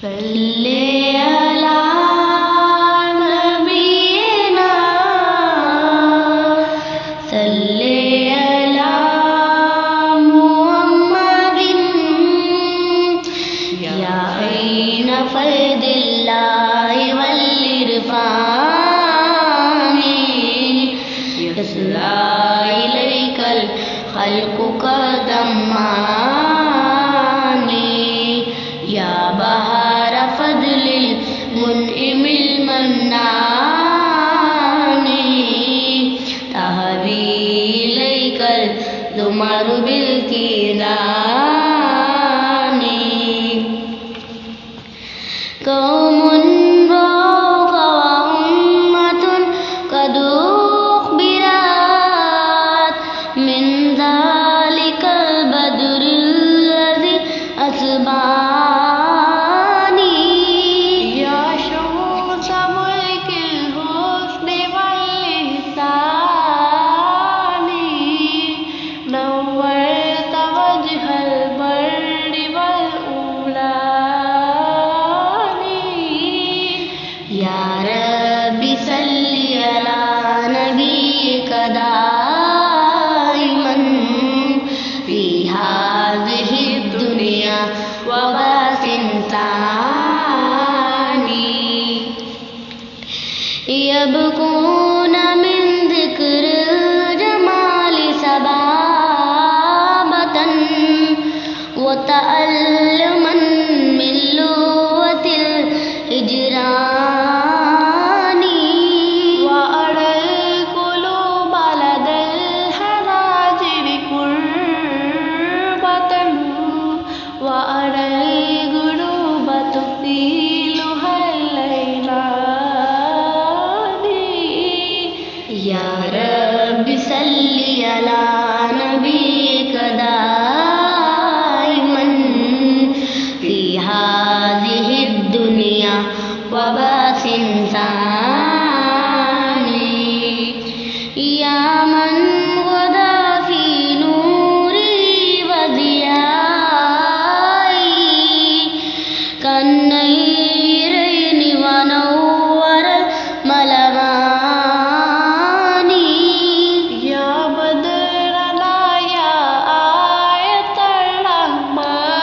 सल्ले अला नबीना सल्ले अला मुहम्मदिन या ऐन फर्दिल्लाहि वल इरफानी यसला इलैकल खल्क़ु कदम्मानी या बहार फज़लिल मुनइमिल मन्नानी तहवी इलैकल ज़ुमर बिल कीरानी कौमुन व उम्मतुन क़द उख़बिरत मिन ज़ालिकल बद्रिल्लज़ी असबानी या शमूस मुल्किल हुस्नि वल इहसानी नव्वरत वजहल बर्रि वल उलानी या रब्बी सल्ली अला नबीका दाइमन फी हाज़िहि दुनिया व बासिन तानी यबकून मिन ज़िक्रिल जमालि सबाबतन व तअल्लुमन मिन लुग़्वतिल हिजरानी व अरल क़ुलूब लदल हनाजिरि कुर्बतन व अरल गुरूब तुफ़ीलुहल लैलानी या रब्बी सल्ली अला नबीका दाइमन फी हाज़िहि दुनिया व बासिन तानी या मन गदा फी नूरी व ज़ियाई कन्नैरैनि व नव्वरल मलवानी या बदरना या आयतल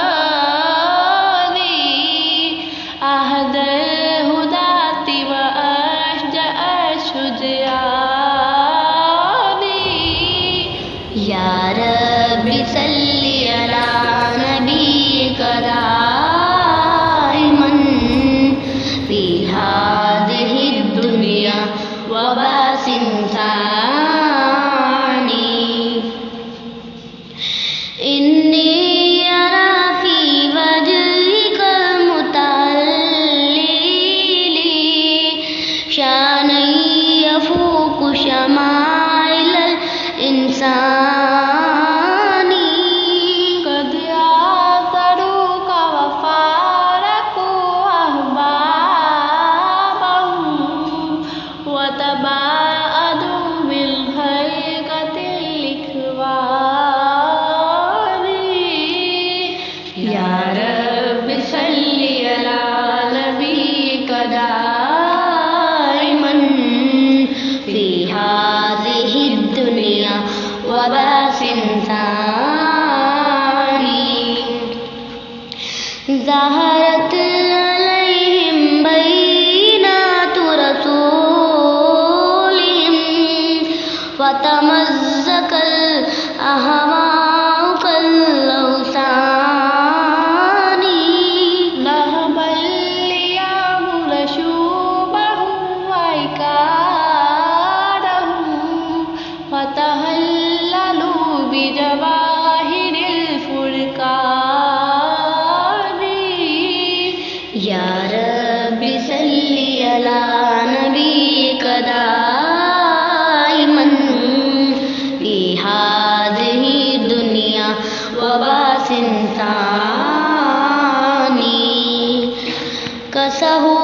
रहमानी अहदल हुदाति व अशजअ शुजआनी या रब्बी सल्ली अला नबीका दाइमन फी हाज़िहि दुनिया व बासिन तानी इन्नी अरा फी वजहिकल मुतअल्लिली शानन यफूक़ु शमाइलल इंसानी क़द आसरूका व फ़ारक़ू अहबाबहुम व तबाअदू बिल ख़ल्क़तिल इख़वानी या रब्बी सल्ली अला नबीका दाइमन फी हाज़िहि दुनिया व बासिन तानी ज़हरत अलैहिम बैनातु रसूलिहिम व तमज़्ज़क़ल अहवाउ कल औसानी नहबल लियाहु लशूबहुम व इकारहुम व तहल्ललू बिजवाहिरिल फुरक़ानी या रब्बी सल्ली अला नबीका दाइमन फी हाज़िहि दुनिया व बासिन तानी कसहू